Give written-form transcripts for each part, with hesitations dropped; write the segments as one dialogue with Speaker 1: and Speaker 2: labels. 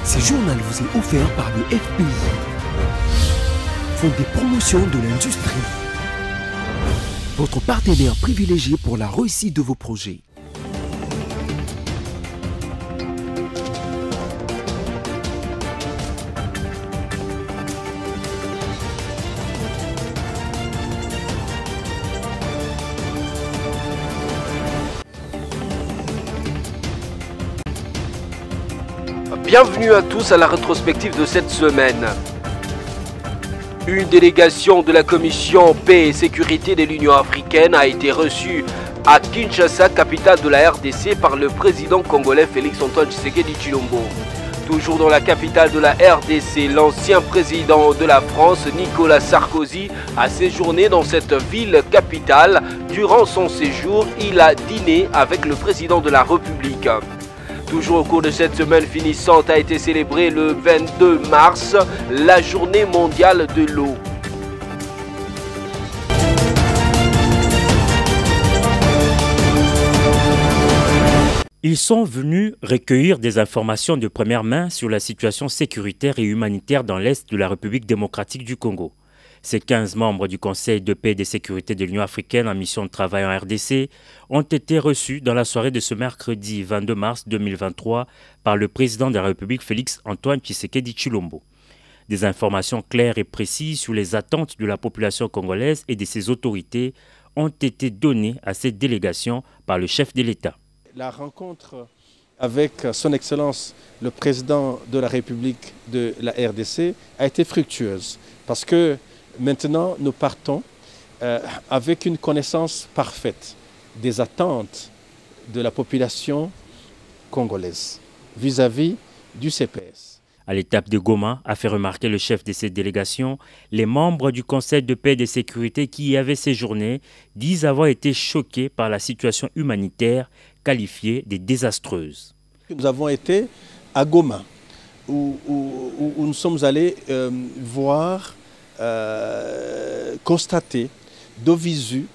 Speaker 1: Ce journal vous est offert par le FPI, Fonds des promotions de l'industrie, votre partenaire privilégié pour la réussite de vos projets.
Speaker 2: Bienvenue à tous à la rétrospective de cette semaine. Une délégation de la Commission Paix et Sécurité de l'Union africaine a été reçue à Kinshasa, capitale de la RDC, par le président congolais Félix-Antoine Tshisekedi Tshilombo. Toujours dans la capitale de la RDC, l'ancien président de la France, Nicolas Sarkozy, a séjourné dans cette ville capitale. Durant son séjour, il a dîné avec le président de la République. Toujours au cours de cette semaine finissante a été célébrée le 22 mars, la journée mondiale de l'eau.
Speaker 3: Ils sont venus recueillir des informations de première main sur la situation sécuritaire et humanitaire dans l'Est de la République démocratique du Congo. Ces 15 membres du Conseil de paix et de sécurité de l'Union africaine en mission de travail en RDC ont été reçus dans la soirée de ce mercredi 22 mars 2023 par le président de la République Félix-Antoine Tshisekedi Tshilombo. Des informations claires et précises sur les attentes de la population congolaise et de ses autorités ont été données à cette délégation par le chef de l'État.
Speaker 4: La rencontre avec son Excellence le président de la République de la RDC a été fructueuse parce que maintenant, nous partons avec une connaissance parfaite des attentes de la population congolaise vis-à-vis du CPS.
Speaker 3: À l'étape de Goma, a fait remarquer le chef de cette délégation, les membres du Conseil de paix et de sécurité qui y avaient séjourné disent avoir été choqués par la situation humanitaire qualifiée de désastreuse.
Speaker 4: Nous avons été à Goma, où nous sommes allés voir, constater de visu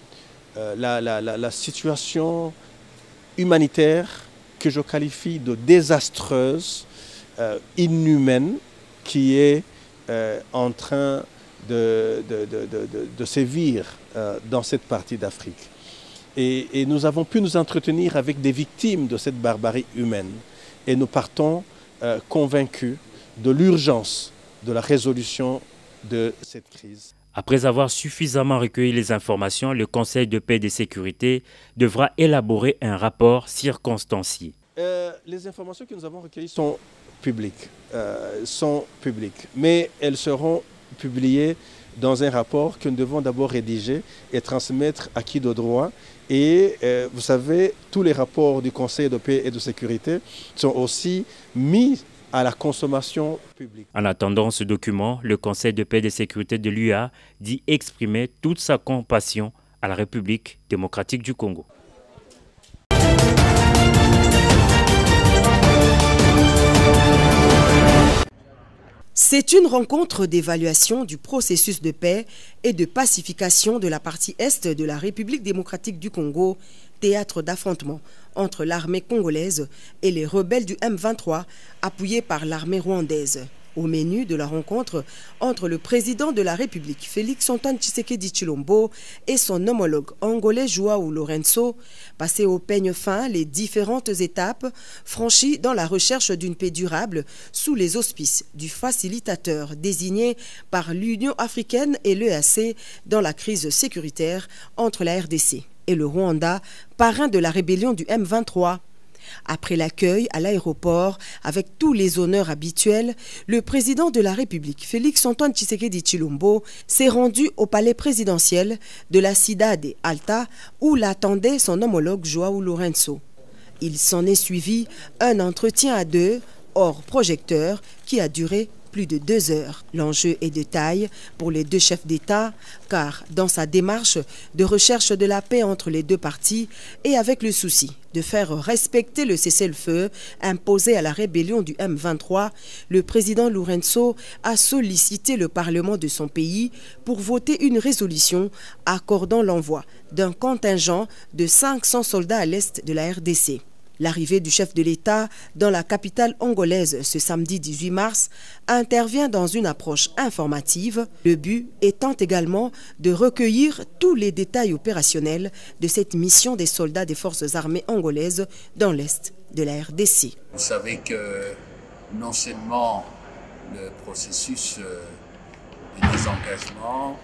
Speaker 4: la situation humanitaire que je qualifie de désastreuse, inhumaine, qui est en train de sévir dans cette partie d'Afrique. Et nous avons pu nous entretenir avec des victimes de cette barbarie humaine. Et nous partons convaincus de l'urgence de la résolution de cette crise.
Speaker 3: Après avoir suffisamment recueilli les informations, le Conseil de paix et de sécurité devra élaborer un rapport circonstancié.
Speaker 4: Les informations que nous avons recueillies sont publiques, mais elles seront publiées dans un rapport que nous devons d'abord rédiger et transmettre à qui de droit. Et vous savez, tous les rapports du Conseil de paix et de sécurité sont aussi mis à la consommation publique.
Speaker 3: En attendant ce document, le Conseil de paix et de sécurité de l'UA dit exprimer toute sa compassion à la République démocratique du Congo.
Speaker 5: C'est une rencontre d'évaluation du processus de paix et de pacification de la partie est de la République démocratique du Congo, théâtre d'affrontement entre l'armée congolaise et les rebelles du M23, appuyés par l'armée rwandaise. Au menu de la rencontre entre le président de la République, Félix-Antoine Tshisekedi Tshilombo, et son homologue angolais Joao Lourenço, passer au peigne fin les différentes étapes franchies dans la recherche d'une paix durable sous les auspices du facilitateur désigné par l'Union africaine et l'EAC dans la crise sécuritaire entre la RDC et le Rwanda, parrain de la rébellion du M23. Après l'accueil à l'aéroport avec tous les honneurs habituels, le président de la République, Félix-Antoine Tshisekedi Tshilombo, s'est rendu au palais présidentiel de la Cidade Alta où l'attendait son homologue Joao Lourenço. Il s'en est suivi un entretien à deux, hors projecteur, qui a duré plus de 2 heures. L'enjeu est de taille pour les deux chefs d'État, car dans sa démarche de recherche de la paix entre les deux parties et avec le souci de faire respecter le cessez-le-feu imposé à la rébellion du M23, le président Lourenço a sollicité le Parlement de son pays pour voter une résolution accordant l'envoi d'un contingent de 500 soldats à l'est de la RDC. L'arrivée du chef de l'État dans la capitale angolaise ce samedi 18 mars intervient dans une approche informative, le but étant également de recueillir tous les détails opérationnels de cette mission des soldats des forces armées angolaises dans l'est de la RDC.
Speaker 6: Vous savez que non seulement le processus de désengagement,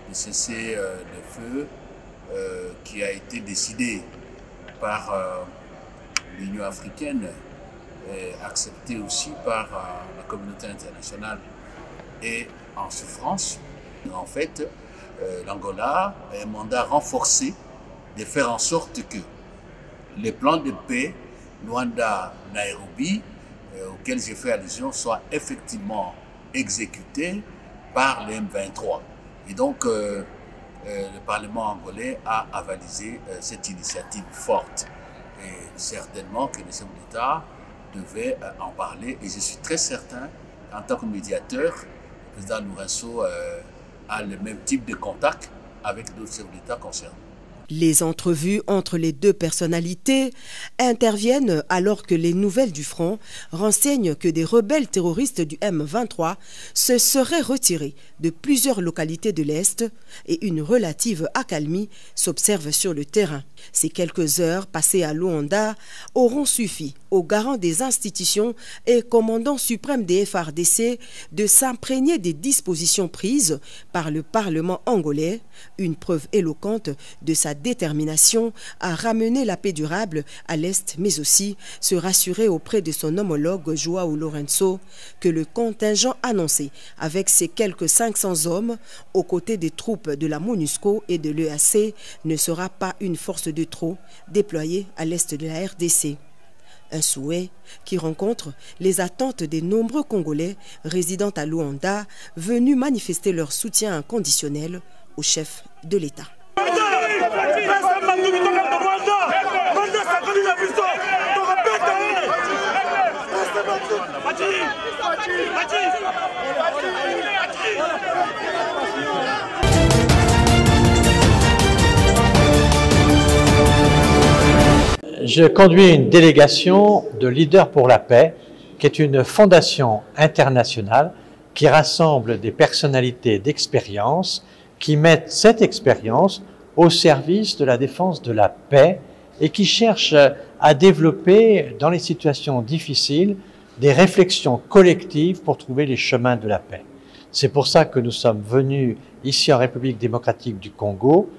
Speaker 6: de cesser le feu qui a été décidé par l'Union africaine, accepté aussi par la communauté internationale, est en souffrance. En fait, l'Angola a un mandat renforcé de faire en sorte que les plans de paix Luanda-Nairobi, auxquels j'ai fait allusion, soient effectivement exécutés par les M23. Et donc, le Parlement angolais a avalisé cette initiative forte. Et certainement que le chef d'État devait en parler. Et je suis très certain qu'en tant que médiateur, le président Lourenço a le même type de contact avec d'autres chefs d'État concernés.
Speaker 5: Les entrevues entre les deux personnalités interviennent alors que les nouvelles du front renseignent que des rebelles terroristes du M23 se seraient retirés de plusieurs localités de l'Est et une relative accalmie s'observe sur le terrain. Ces quelques heures passées à Luanda auront suffi aux garants des institutions et commandant suprême des FARDC de s'imprégner des dispositions prises par le Parlement angolais, une preuve éloquente de sa détermination à ramener la paix durable à l'Est, mais aussi se rassurer auprès de son homologue João Lourenço que le contingent annoncé avec ses quelques 500 hommes aux côtés des troupes de la MONUSCO et de l'EAC ne sera pas une force de trop déployée à l'Est de la RDC. Un souhait qui rencontre les attentes des nombreux Congolais résidant à Luanda venus manifester leur soutien inconditionnel au chef de l'État.
Speaker 7: Je conduis une délégation de Leaders pour la paix, qui est une fondation internationale qui rassemble des personnalités d'expérience qui mettent cette expérience au service de la défense de la paix et qui cherchent à développer dans les situations difficiles des réflexions collectives pour trouver les chemins de la paix. C'est pour ça que nous sommes venus ici en République démocratique du Congo,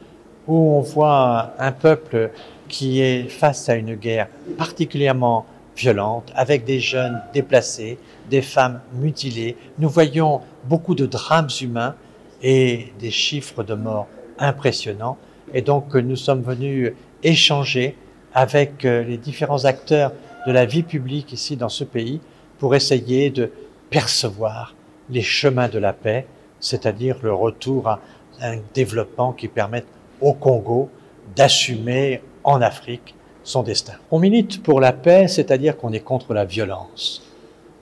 Speaker 7: où on voit un peuple qui est face à une guerre particulièrement violente, avec des jeunes déplacés, des femmes mutilées. Nous voyons beaucoup de drames humains et des chiffres de morts impressionnants. Et donc nous sommes venus échanger avec les différents acteurs de la vie publique ici dans ce pays pour essayer de percevoir les chemins de la paix, c'est-à-dire le retour à un développement qui permette au Congo d'assumer en Afrique son destin. On milite pour la paix, c'est-à-dire qu'on est contre la violence.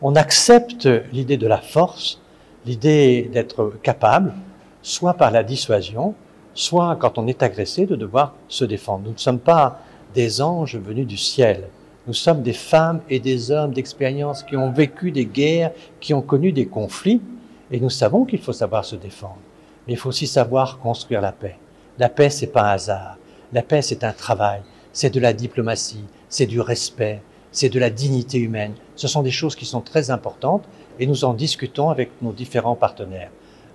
Speaker 7: On accepte l'idée de la force, l'idée d'être capable, soit par la dissuasion, soit quand on est agressé, de devoir se défendre. Nous ne sommes pas des anges venus du ciel. Nous sommes des femmes et des hommes d'expérience qui ont vécu des guerres, qui ont connu des conflits, et nous savons qu'il faut savoir se défendre. Mais il faut aussi savoir construire la paix. La paix, c'est pas un hasard. La paix, c'est un travail, c'est de la diplomatie, c'est du respect, c'est de la dignité humaine. Ce sont des choses qui sont très importantes et nous en discutons avec nos différents partenaires.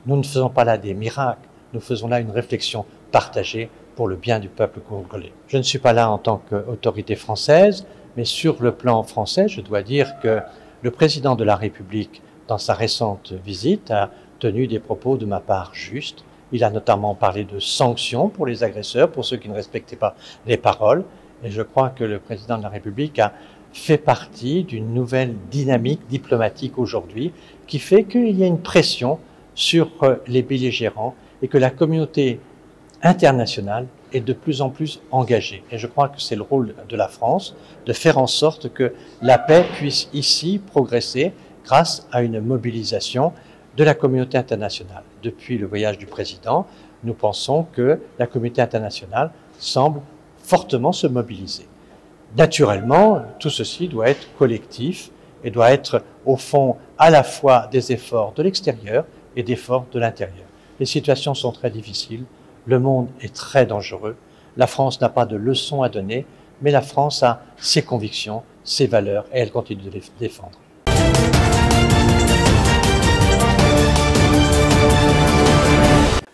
Speaker 7: Nous ne faisons pas là des miracles, nous faisons là une réflexion partagée pour le bien du peuple congolais. Je ne suis pas là en tant qu'autorité française, mais sur le plan français, je dois dire que le président de la République, dans sa récente visite, a tenu des propos de ma part justes. Il a notamment parlé de sanctions pour les agresseurs, pour ceux qui ne respectaient pas les paroles. Et je crois que le président de la République a fait partie d'une nouvelle dynamique diplomatique aujourd'hui qui fait qu'il y a une pression sur les belligérants et que la communauté internationale est de plus en plus engagée. Et je crois que c'est le rôle de la France de faire en sorte que la paix puisse ici progresser grâce à une mobilisation de la communauté internationale. Depuis le voyage du président, nous pensons que la communauté internationale semble fortement se mobiliser. Naturellement, tout ceci doit être collectif et doit être au fond à la fois des efforts de l'extérieur et des efforts de l'intérieur. Les situations sont très difficiles, le monde est très dangereux, la France n'a pas de leçons à donner, mais la France a ses convictions, ses valeurs et elle continue de les défendre.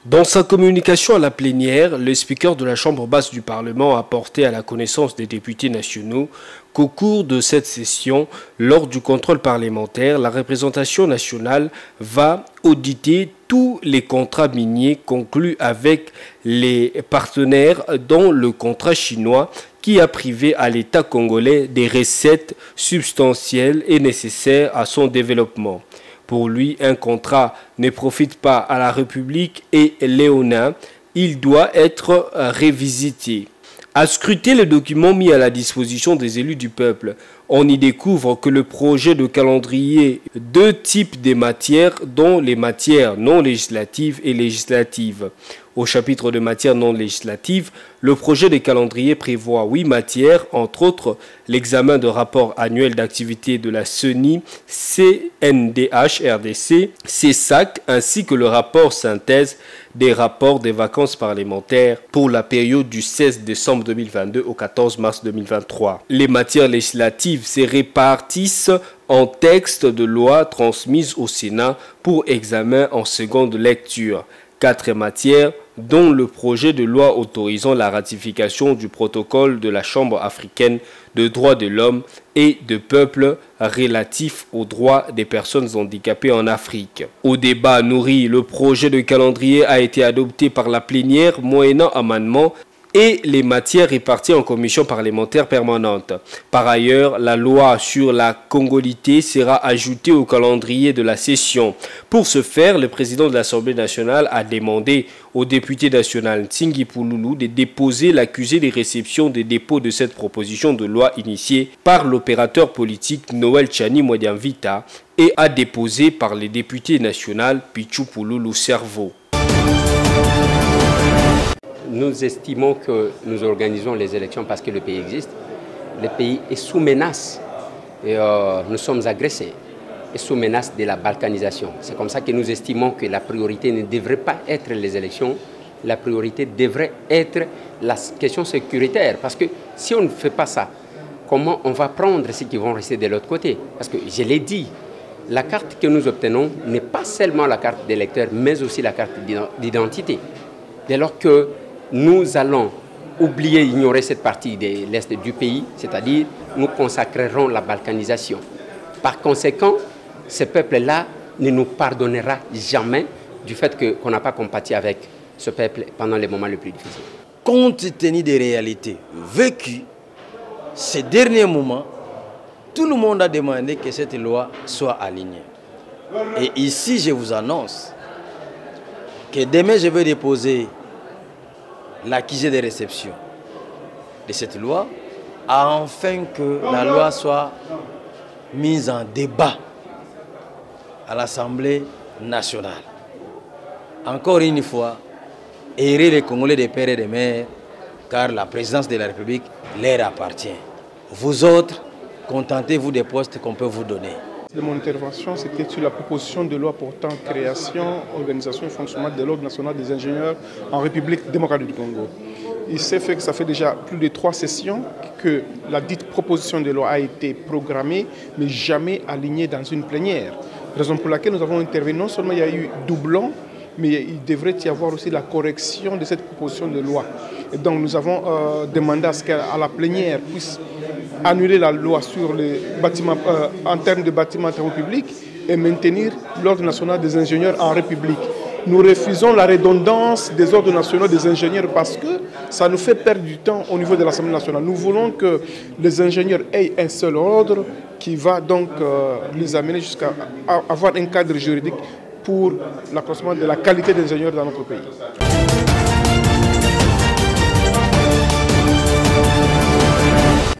Speaker 2: Dans sa communication à la plénière, le speaker de la Chambre basse du Parlement a porté à la connaissance des députés nationaux qu'au cours de cette session, lors du contrôle parlementaire, la représentation nationale va auditer tous les contrats miniers conclus avec les partenaires, dont le contrat chinois qui a privé à l'État congolais des recettes substantielles et nécessaires à son développement. Pour lui, un contrat ne profite pas à la République et léonin, il doit être révisité. À scruter les documents mis à la disposition des élus du peuple, on y découvre que le projet de calendrier deux types de matières, dont les matières non législatives et législatives. Au chapitre de matières non législatives, le projet de calendrier prévoit 8 matières, entre autres l'examen de rapport annuel d'activité de la CENI, CNDH-RDC, CESAC, ainsi que le rapport synthèse des rapports des vacances parlementaires pour la période du 16 décembre 2022 au 14 mars 2023. Les matières législatives se répartissent en textes de loi transmises au Sénat pour examen en seconde lecture. 4 matières, dont le projet de loi autorisant la ratification du protocole de la Chambre africaine de droits de l'homme et de peuple relatif aux droits des personnes handicapées en Afrique. Au débat nourri, le projet de calendrier a été adopté par la plénière moyennant amendement et les matières réparties en commission parlementaire permanente. Par ailleurs, la loi sur la congolité sera ajoutée au calendrier de la session. Pour ce faire, le président de l'Assemblée nationale a demandé au député national Tsingi Pouloulou de déposer l'accusé de réception des dépôts de cette proposition de loi initiée par l'opérateur politique Noël Tchani Modianvita et a déposé par les députés nationaux Pichou Pouloulou Cerveau.
Speaker 8: Nous estimons que nous organisons les élections parce que le pays existe. Le pays est sous menace et nous sommes agressés et sous menace de la balkanisation. C'est comme ça que nous estimons que la priorité ne devrait pas être les élections. La priorité devrait être la question sécuritaire. Parce que si on ne fait pas ça, comment on va prendre ceux qui vont rester de l'autre côté? Parce que je l'ai dit, la carte que nous obtenons n'est pas seulement la carte d'électeur, mais aussi la carte d'identité. Dès lors que nous allons oublier, ignorer cette partie de l'Est du pays, c'est-à-dire nous consacrerons la balkanisation. Par conséquent, ce peuple-là ne nous pardonnera jamais du fait qu'on n'a pas compati avec ce peuple pendant les moments les plus difficiles.
Speaker 9: Compte tenu des réalités vécues, ces derniers moments, tout le monde a demandé que cette loi soit alignée. Et ici, je vous annonce que demain, je vais déposer l'accusé de réception de cette loi afin que la loi soit mise en débat à l'Assemblée nationale. Encore une fois, errer les Congolais des pères et des mères, car la présidence de la République leur appartient. Vous autres, contentez-vous des postes qu'on peut vous donner.
Speaker 10: Mon intervention, c'était sur la proposition de loi portant création, organisation et fonctionnement de l'Ordre national des ingénieurs en République démocratique du Congo. Il s'est fait que ça fait déjà plus de 3 sessions que la dite proposition de loi a été programmée, mais jamais alignée dans une plénière. Raison pour laquelle nous avons intervenu, non seulement il y a eu doublon, mais il devrait y avoir aussi la correction de cette proposition de loi. Et donc nous avons demandé à ce qu'à la plénière puisse annuler la loi sur les bâtiments, en termes de bâtiments de travaux publics et maintenir l'ordre national des ingénieurs en République. Nous refusons la redondance des ordres nationaux des ingénieurs parce que ça nous fait perdre du temps au niveau de l'Assemblée nationale. Nous voulons que les ingénieurs aient un seul ordre qui va donc les amener jusqu'à avoir un cadre juridique pour l'accroissement de la qualité des ingénieurs dans notre pays.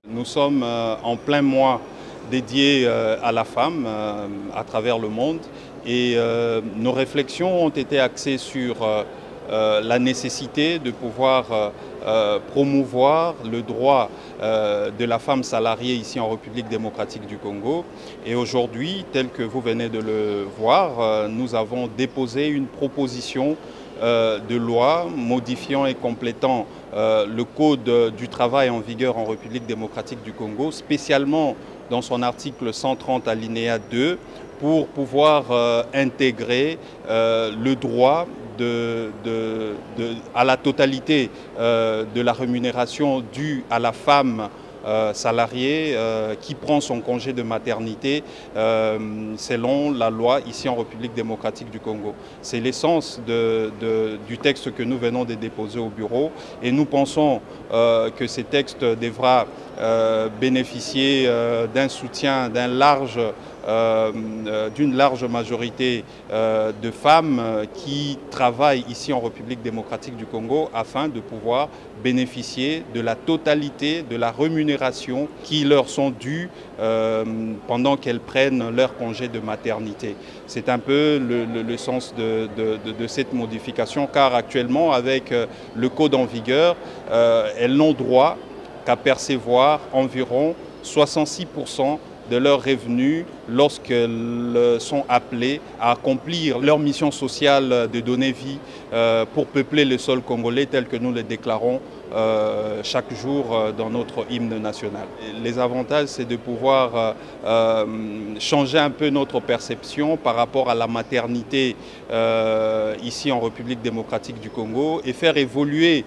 Speaker 11: Nous sommes en plein mois dédié à la femme à travers le monde et nos réflexions ont été axées sur la nécessité de pouvoir promouvoir le droit de la femme salariée ici en République démocratique du Congo. Et aujourd'hui, tel que vous venez de le voir, nous avons déposé une proposition de loi modifiant et complétant le Code du travail en vigueur en République démocratique du Congo, spécialement dans son article 130 alinéa 2, pour pouvoir intégrer le droit à la totalité de la rémunération due à la femme salariée qui prend son congé de maternité selon la loi ici en République démocratique du Congo. C'est l'essence du texte que nous venons de déposer au bureau et nous pensons que ce texte devra bénéficier d'un soutien d'une large majorité de femmes qui travaillent ici en République démocratique du Congo afin de pouvoir bénéficier de la totalité de la rémunération qui leur sont dues pendant qu'elles prennent leur congé de maternité. C'est un peu le sens de cette modification, car actuellement avec le code en vigueur, elles n'ont droit qu'à percevoir environ 66% de leurs revenus lorsqu'elles sont appelées à accomplir leur mission sociale de donner vie pour peupler le sol congolais tel que nous le déclarons chaque jour dans notre hymne national. Les avantages, c'est de pouvoir changer un peu notre perception par rapport à la maternité ici en République démocratique du Congo et faire évoluer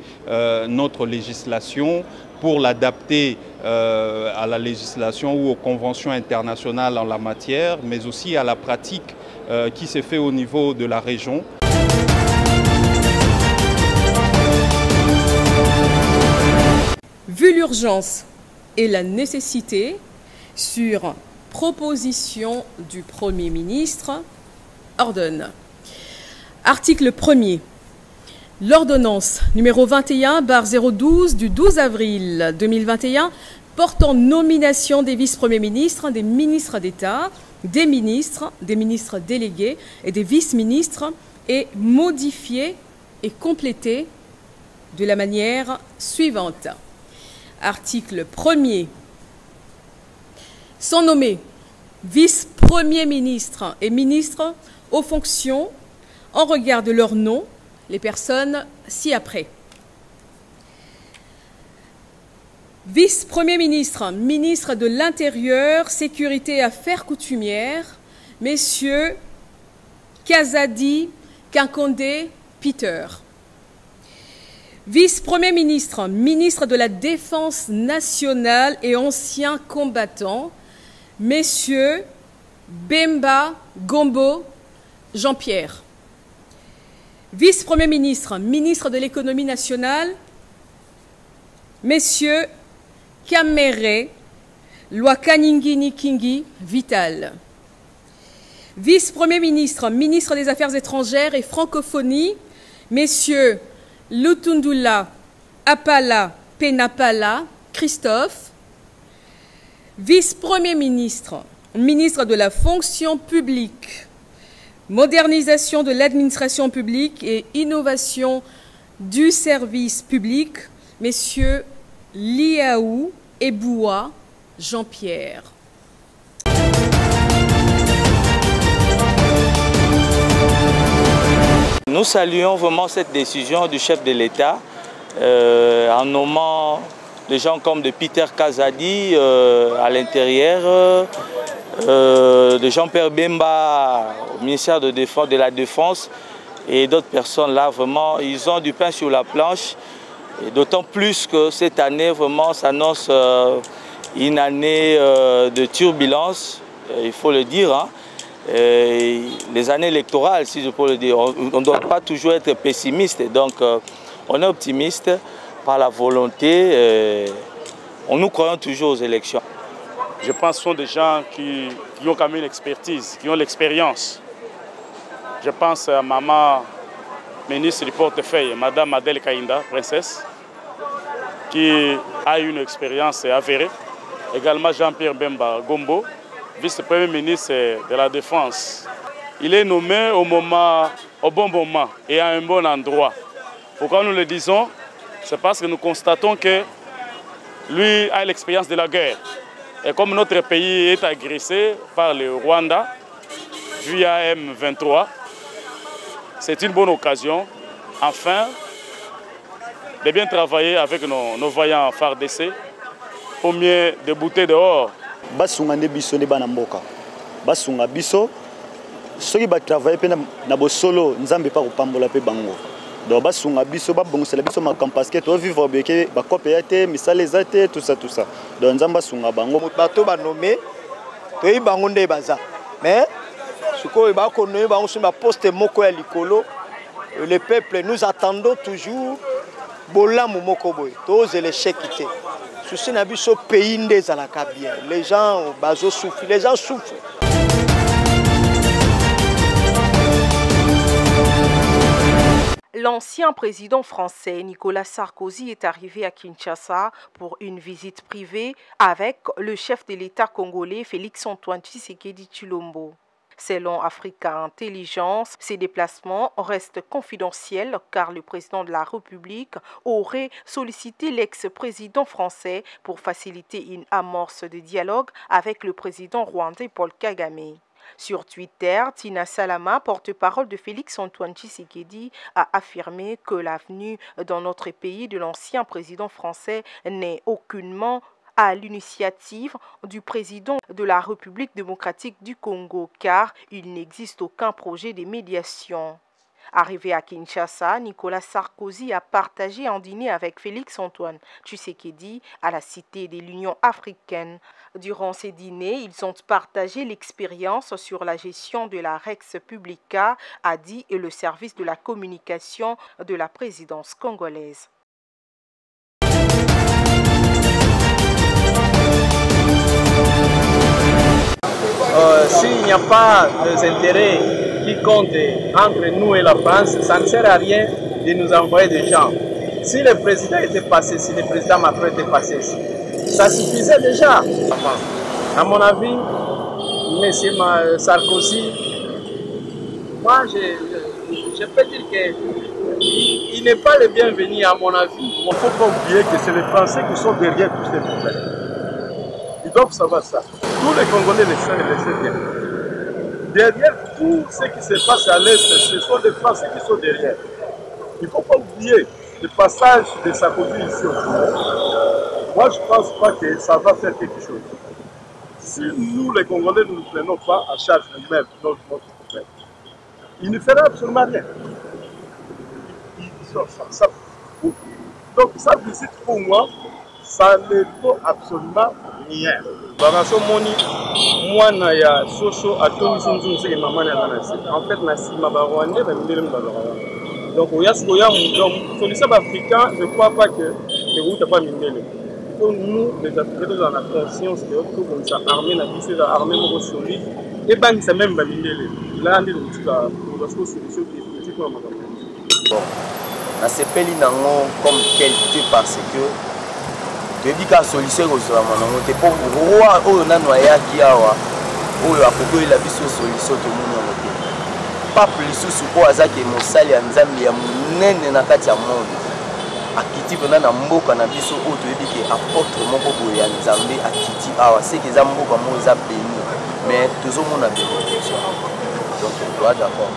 Speaker 11: notre législation pour l'adapter à la législation ou aux conventions internationales en la matière, mais aussi à la pratique qui se fait au niveau de la région.
Speaker 12: Vu l'urgence et la nécessité, sur proposition du Premier ministre, ordonne. Article 1er. L'ordonnance numéro 21/012 du 12 avril 2021 portant nomination des vice-premiers ministres, des ministres d'État, des ministres délégués et des vice-ministres est modifiée et complétée de la manière suivante. Article 1er. Sont nommés vice-premiers ministres et ministres aux fonctions en regard de leur nom, les personnes ci-après. Vice-premier ministre, ministre de l'Intérieur, Sécurité et Affaires coutumières, messieurs Kazadi, Kinkondé, Peter. Vice-premier ministre, ministre de la Défense nationale et anciens combattants, messieurs Bemba, Gombo, Jean-Pierre. Vice-premier ministre, ministre de l'économie nationale, messieurs Kamere, Lwakaningini Kingi, Vital. Vice-premier ministre, ministre des Affaires étrangères et francophonie, messieurs Lutundula, Apala, Penapala, Christophe. Vice-premier ministre, ministre de la fonction publique, modernisation de l'administration publique et innovation du service public, messieurs Liaou et Boua, Jean-Pierre.
Speaker 13: Nous saluons vraiment cette décision du chef de l'État en nommant des gens comme de Peter Kazadi à l'intérieur, de Jean-Pierre Bemba au ministère de la Défense et d'autres personnes là, vraiment, ils ont du pain sur la planche. D'autant plus que cette année, vraiment, s'annonce une année de turbulence, il faut le dire. Hein. Les années électorales, si je peux le dire, on ne doit pas toujours être pessimiste. Donc, on est optimiste par la volonté. Nous croyons toujours aux élections.
Speaker 14: Je pense que ce sont des gens qui ont quand même une expertise, qui ont l'expérience. Je pense à maman ministre du portefeuille, Madame Adèle Kainda, princesse, qui a une expérience avérée. Également Jean-Pierre Bemba Gombo, vice-premier ministre de la Défense. Il est nommé au bon moment et à un bon endroit. Pourquoi nous le disons? c'est parce que nous constatons que lui a l'expérience de la guerre. Et comme notre pays est agressé par le Rwanda via M23, c'est une bonne occasion, enfin, de bien travailler avec nos vaillants FARDC pour mieux débouter dehors.
Speaker 15: Basunga ne biso ne bana mboka. Basunga biso soki ba travailler pe na bosolo nzambe pa kopambola pe bango. Donc basunga biso ba bongosela biso makam parce que to vivre beke ba kopya te misala ezate tout ça. Donc nzamba sunga bango
Speaker 16: bato ba nommé to yi bango nde baza. Mais suko ba ko nommé bango sur ma poste moko ya likolo. Le peuple nous attendons toujours bolamu moko boy. To ze l'échec té. Souci na biso pays nde zalaka bien. Les gens bazo souffrent, les gens souffrent.
Speaker 17: L'ancien président français Nicolas Sarkozy est arrivé à Kinshasa pour une visite privée avec le chef de l'État congolais Félix-Antoine Tshisekedi Tshilombo. Selon Africa Intelligence, ces déplacements restent confidentiels car le président de la République aurait sollicité l'ex-président français pour faciliter une amorce de dialogue avec le président rwandais Paul Kagame. Sur Twitter, Tina Salama, porte-parole de Félix-Antoine Tshisekedi, a affirmé que l'avenue dans notre pays de l'ancien président français n'est aucunement à l'initiative du président de la République démocratique du Congo, car il n'existe aucun projet de médiation. Arrivé à Kinshasa, Nicolas Sarkozy a partagé un dîner avec Félix-Antoine Tshisekedi à la Cité de l'Union africaine. Durant ces dîners, ils ont partagé l'expérience sur la gestion de la Rex Publica, a dit le service de la communication de la présidence congolaise.
Speaker 18: S'il n'y a pas d'intérêt qui compte entre nous et la France, ça ne sert à rien de nous envoyer des gens. Si le président était passé, si le président Macron était passé, ça suffisait déjà. À mon avis, M. Sarkozy, moi je peux dire qu'il n'est pas le bienvenu à mon avis.
Speaker 19: Il ne faut pas oublier que c'est les Français qui sont derrière tous ces problèmes. Ils doivent savoir ça. Tous les Congolais le savent bien. Derrière tout ce qui se passe à l'Est, ce sont les Français qui sont derrière. Il ne faut pas oublier le passage de Sarkozy ici au Congo. Moi, je ne pense pas que ça va faire quelque chose. Si nous, les Congolais, nous ne prenons pas en charge nous-mêmes notre problème, il ne fera absolument rien. Donc, sa visite pour moi, ça ne vaut absolument rien.
Speaker 18: Bagaso moni mwana ya soso atomisi nzungu seke mamani aza en fait na sima barwandais bamindele mbalora donc oya donc solution africain je crois pas que le pas mindele pour nous les Africains dans la conscience de que ça armée na biso la armée moko solide et bang ça même bamindele là ndi lutika pour la solution qui est politique pour
Speaker 9: bon na sepeli nango comme qualité parce que debi ka solution kozala manango te po roi oyo nano ayaki awa oyo akokoyela biso solution tomoni yango te pape lisusu oyo azaki mosali ya nzambe ya monene na kati ya monde akiti mpena na mboka na biso oyo toyebi ke apôtre moko boye ya nzambe akiti awa seke eza mboka moko eza béni mais tozomona bénédiction donc on doit d'accord.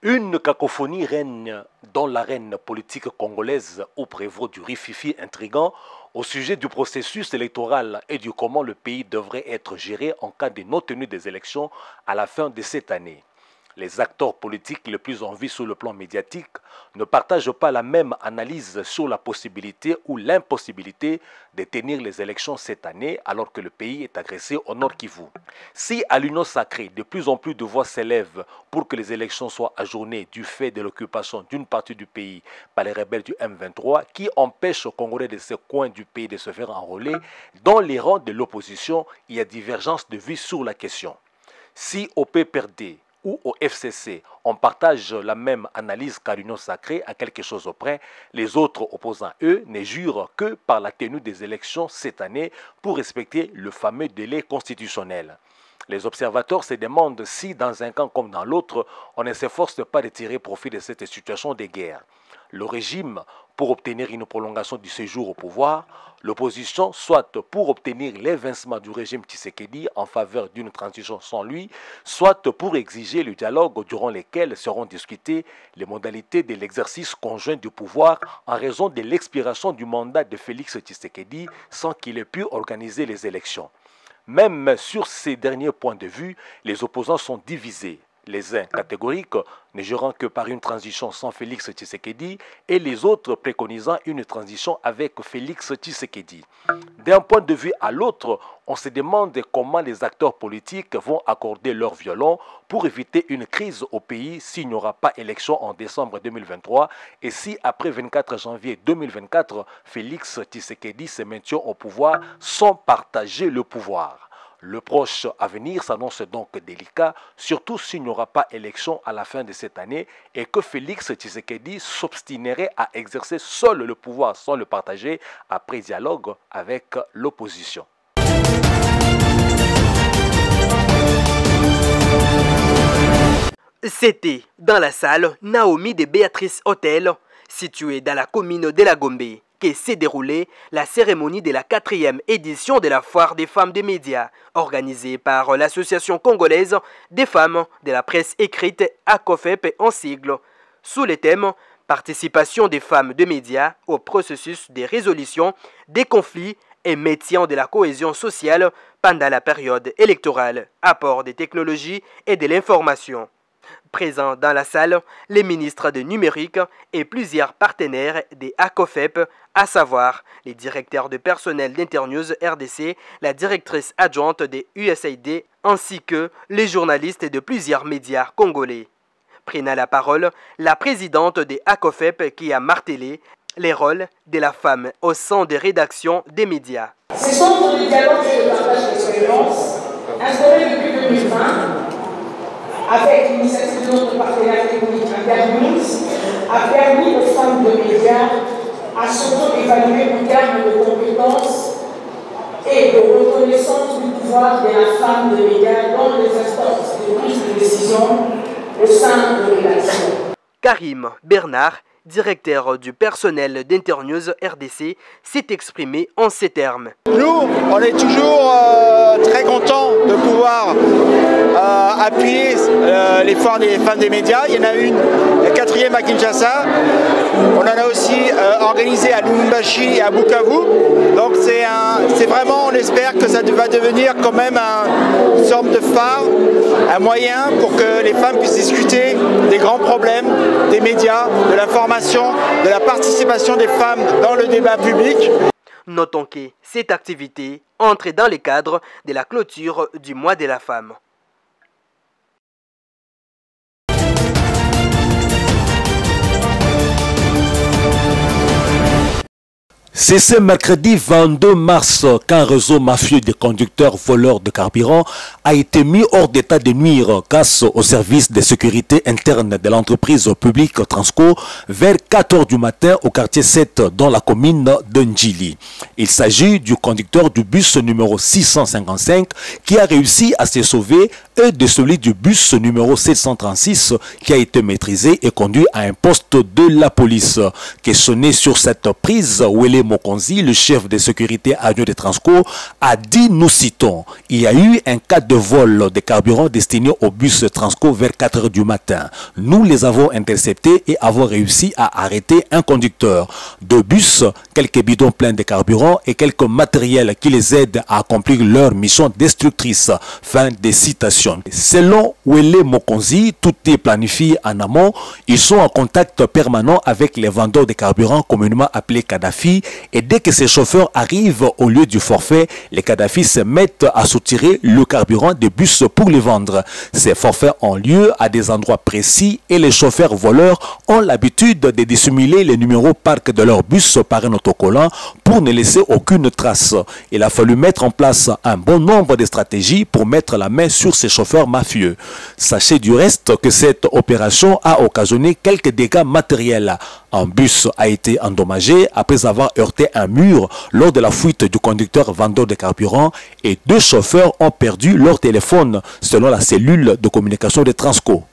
Speaker 2: Une cacophonie règne dans l'arène politique congolaise au prévôt du rififi intrigant au sujet du processus électoral et du comment le pays devrait être géré en cas de non-tenue des élections à la fin de cette année. Les acteurs politiques les plus en vue sur le plan médiatique ne partagent pas la même analyse sur la possibilité ou l'impossibilité de tenir les élections cette année alors que le pays est agressé au Nord Kivu. Si à l'Union sacrée, de plus en plus de voix s'élèvent pour que les élections soient ajournées du fait de l'occupation d'une partie du pays par les rebelles du M23 qui empêchent aux Congolais de ce coin du pays de se faire enrôler, dans les rangs de l'opposition, il y a divergence de vues sur la question. Si au PPRD ou au FCC, on partage la même analyse qu'à l'Union sacrée à quelque chose auprès, les autres opposants, eux, ne jurent que par la tenue des élections cette année pour respecter le fameux délai constitutionnel.
Speaker 20: Les observateurs se demandent si, dans un camp comme dans l'autre, on ne s'efforce pas de tirer profit de cette situation de guerre. Le régime pour obtenir une prolongation du séjour au pouvoir, l'opposition soit pour obtenir l'évincement du régime Tshisekedi en faveur d'une transition sans lui, soit pour exiger le dialogue durant lequel seront discutées les modalités de l'exercice conjoint du pouvoir en raison de l'expiration du mandat de Félix Tshisekedi sans qu'il ait pu organiser les élections. Même sur ces derniers points de vue, les opposants sont divisés. Les uns catégoriques, ne jurant que par une transition sans Félix Tshisekedi, et les autres préconisant une transition avec Félix Tshisekedi. D'un point de vue à l'autre, on se demande comment les acteurs politiques vont accorder leur violon pour éviter une crise au pays s'il n'y aura pas élection en décembre 2023 et si après 24 janvier 2024, Félix Tshisekedi se maintient au pouvoir sans partager le pouvoir. Le proche avenir s'annonce donc délicat, surtout s'il n'y aura pas élection à la fin de cette année et que Félix Tshisekedi s'obstinerait à exercer seul le pouvoir sans le partager après dialogue avec l'opposition.
Speaker 21: C'était dans la salle Naomi de Béatrice Hôtel, située dans la commune de la Gombe, que s'est déroulée la cérémonie de la 4e édition de la Foire des femmes des médias, organisée par l'Association congolaise des femmes de la presse écrite ACOFEP en sigle, sous le thème « Participation des femmes de médias au processus de résolution des conflits et maintien de la cohésion sociale pendant la période électorale, apport des technologies et de l'information ». Présents dans la salle, les ministres de numérique et plusieurs partenaires des ACOFEP, à savoir les directeurs de personnel d'Internews RDC, la directrice adjointe des USAID, ainsi que les journalistes de plusieurs médias congolais. Prenant la parole, la présidente des ACOFEP qui a martelé les rôles de la femme au sein des rédactions des médias.
Speaker 22: Ce centre de dialogue et de partage d'expérience, instauré depuis 2020, avec l'initiative de notre partenaire technique Internews, a permis aux femmes de médias à s'auto-évaluer en termes de compétences et de reconnaissance du pouvoir de la femme de médias dans les instances de prise de décision au sein de l'élection.
Speaker 21: Karim Bernard, directeur du personnel d'Internews RDC, s'est exprimé en ces termes.
Speaker 16: Nous, on est toujours très contents de pouvoir appuyer les foires des femmes des médias. Il y en a une, la 4e à Kinshasa. On en a aussi organisé à Lubumbashi et à Bukavu. Donc c'est vraiment, on espère que ça va devenir quand même une sorte de phare, un moyen pour que les femmes puissent discuter des grands problèmes des médias, de l'information, de la participation des femmes dans le débat public.
Speaker 21: Notons que cette activité entre dans le cadre de la clôture du mois de la femme.
Speaker 1: C'est ce mercredi 22 mars qu'un réseau mafieux de conducteurs voleurs de carburant a été mis hors d'état de nuire grâce au service de sécurité interne de l'entreprise publique Transco vers 4 h du matin au quartier 7 dans la commune de Ndjili. Il s'agit du conducteur du bus numéro 655 qui a réussi à se sauver et de celui du bus numéro 736 qui a été maîtrisé et conduit à un poste de la police. Questionné sur cette prise, Wele Mokonzi, le chef de sécurité adjoint de Transco, a dit, nous citons, il y a eu un cas de vol de carburant destiné au bus Transco vers 4 h du matin. Nous les avons interceptés et avons réussi à arrêter un conducteur. 2 bus, quelques bidons pleins de carburant et quelques matériels qui les aident à accomplir leur mission destructrice. Fin de citation. Selon Wele Mokonzi, tout est planifié en amont. Ils sont en contact permanent avec les vendeurs de carburant communément appelés Kadhafi. Et dès que ces chauffeurs arrivent au lieu du forfait, les Kadhafis se mettent à soutirer le carburant des bus pour les vendre. Ces forfaits ont lieu à des endroits précis et les chauffeurs voleurs ont l'habitude de dissimuler les numéros parc de leur bus par un autocollant pour ne laisser aucune trace. Il a fallu mettre en place un bon nombre de stratégies pour mettre la main sur ces chauffeurs mafieux. Sachez du reste que cette opération a occasionné quelques dégâts matériels. Un bus a été endommagé après avoir heurté un mur lors de la fuite du conducteur vendeur de carburant et 2 chauffeurs ont perdu leur téléphone selon la cellule de communication de Transco.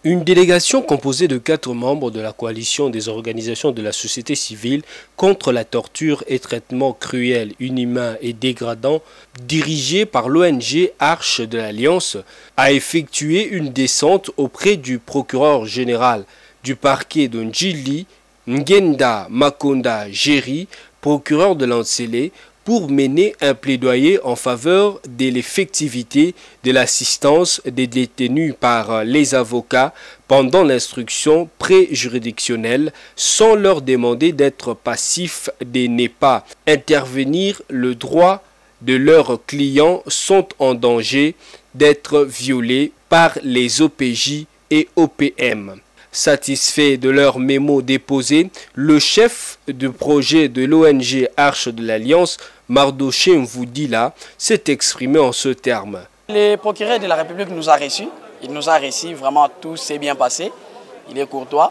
Speaker 2: Une délégation composée de 4 membres de la coalition des organisations de la société civile contre la torture et traitement cruel, inhumain et dégradant, dirigée par l'ONG Arche de l'Alliance, a effectué une descente auprès du procureur général du parquet de Ndjili, Ngenda Makonda Géry, procureur de l'Ansélé, pour mener un plaidoyer en faveur de l'effectivité de l'assistance des détenus par les avocats pendant l'instruction pré-juridictionnelle sans leur demander d'être passifs de ne pas intervenir. Le droit de leurs clients sont en danger d'être violés par les OPJ et OPM. Satisfait de leur mémo déposé, le chef de projet de l'ONG Arche de l'Alliance, Mardoché Mvoudila, s'est exprimé en ce terme.
Speaker 3: Le procureur de la République nous a reçus. Il nous a reçus, vraiment tout s'est bien passé. Il est courtois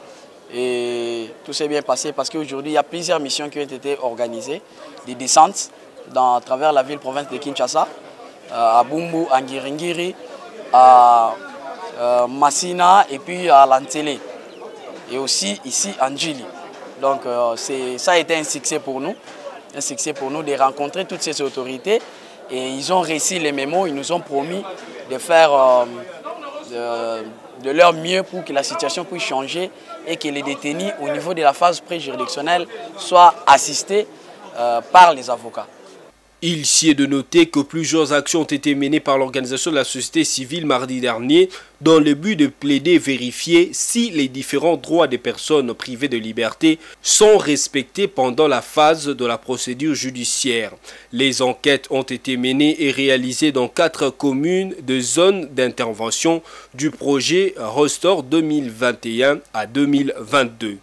Speaker 3: et tout s'est bien passé parce qu'aujourd'hui il y a plusieurs missions qui ont été organisées, des descentes à travers la ville-province de Kinshasa, à Bumbu, à Ngiringiri, à Massina et puis à Lantélé. Et aussi ici en Ndjili. Donc ça a été un succès pour nous de rencontrer toutes ces autorités et ils ont reçu les mémos, ils nous ont promis de faire de leur mieux pour que la situation puisse changer et que les détenus au niveau de la phase pré-juridictionnelle soient assistés par les avocats.
Speaker 2: Il s'y est de noter que plusieurs actions ont été menées par l'organisation de la société civile mardi dernier dans le but de plaider et vérifier si les différents droits des personnes privées de liberté sont respectés pendant la phase de la procédure judiciaire. Les enquêtes ont été menées et réalisées dans 4 communes de zones d'intervention du projet Restore 2021 à 2022.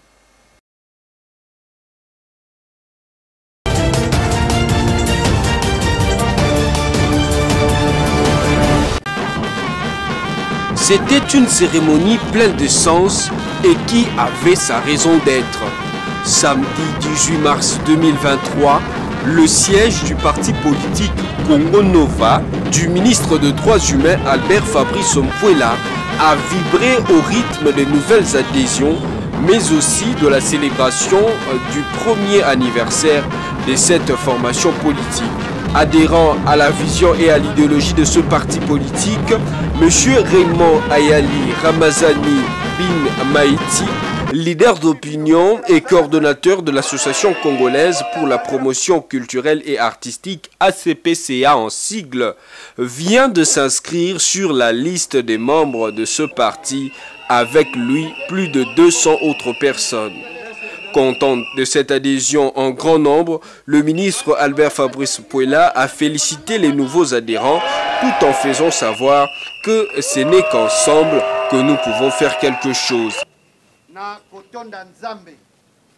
Speaker 2: C'était une cérémonie pleine de sens et qui avait sa raison d'être. Samedi 18 mars 2023, le siège du parti politique Congo Nova du ministre des Droits humains Albert Fabrice Mpuela a vibré au rythme de nouvelles adhésions, mais aussi de la célébration du premier anniversaire de cette formation politique. Adhérent à la vision et à l'idéologie de ce parti politique, M. Raymond Ayali Ramazani Bin Maïti, leader d'opinion et coordonnateur de l'Association congolaise pour la promotion culturelle et artistique ACPCA en sigle, vient de s'inscrire sur la liste des membres de ce parti, avec lui plus de 200 autres personnes. Content de cette adhésion en grand nombre, le ministre Albert Fabrice Mpuela a félicité les nouveaux adhérents tout en faisant savoir que ce n'est qu'ensemble que nous pouvons faire quelque chose.
Speaker 4: Na kotonda nzambe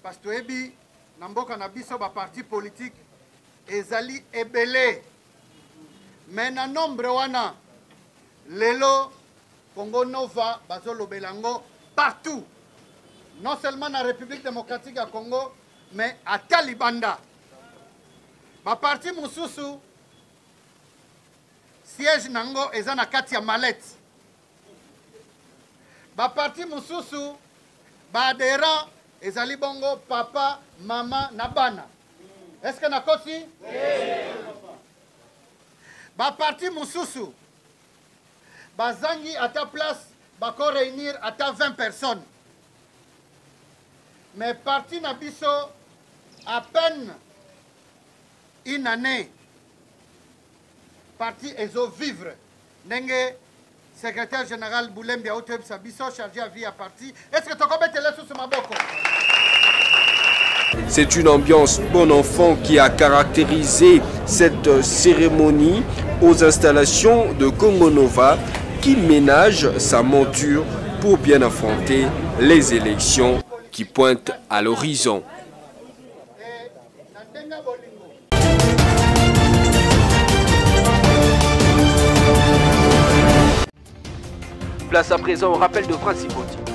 Speaker 4: parce que ebi na mboka na biso ba parti politique ezali ebele mais na nombre wana lelo Congo Nova bazolo belango partout. Non seulement dans la République démocratique du Congo, mais à Talibanda. Ma parti Moussousou, siège Nango est dans Katia Malet. Ma parti Moussousou, adhérent est à Libongo, papa, maman, Nabana. Est-ce que Nakoti? Oui. Ma parti Moussousou, Zangi à ta place, va réunir à ta 20 personnes. Mais parti Nabiso, à peine une année, parti Ezo vivre. Nengue, secrétaire général Boulembi Aouteb Sabiso, chargé à vie à parti. Est-ce que tu as combien de lettres sur ma boko?
Speaker 2: C'est une ambiance bon enfant qui a caractérisé cette cérémonie aux installations de Congo Nova qui ménage sa monture pour bien affronter les élections qui pointe à l'horizon. Place à présent au rappel de principaux titres.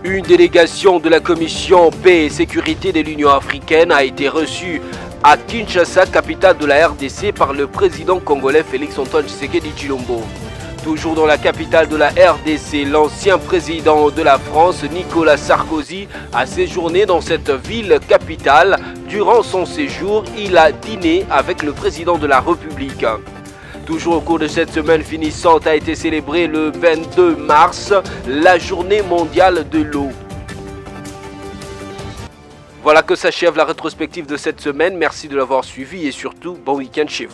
Speaker 2: Une délégation de la Commission paix et sécurité de l'Union africaine a été reçue à Kinshasa, capitale de la RDC, par le président congolais Félix-Antoine Tshisekedi Tshilombo. Toujours dans la capitale de la RDC, l'ancien président de la France, Nicolas Sarkozy, a séjourné dans cette ville capitale. Durant son séjour, il a dîné avec le président de la République. Toujours au cours de cette semaine finissante a été célébrée le 22 mars, la journée mondiale de l'eau. Voilà que s'achève la rétrospective de cette semaine. Merci de l'avoir suivi et surtout, bon week-end chez vous.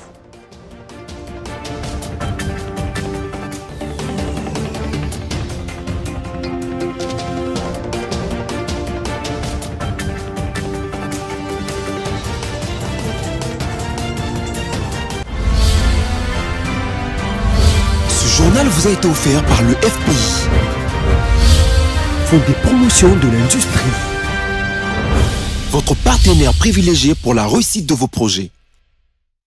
Speaker 5: Ce journal vous a été offert par le FPI, Fonds de promotion de l'industrie, votre partenaire privilégié pour la réussite de vos projets.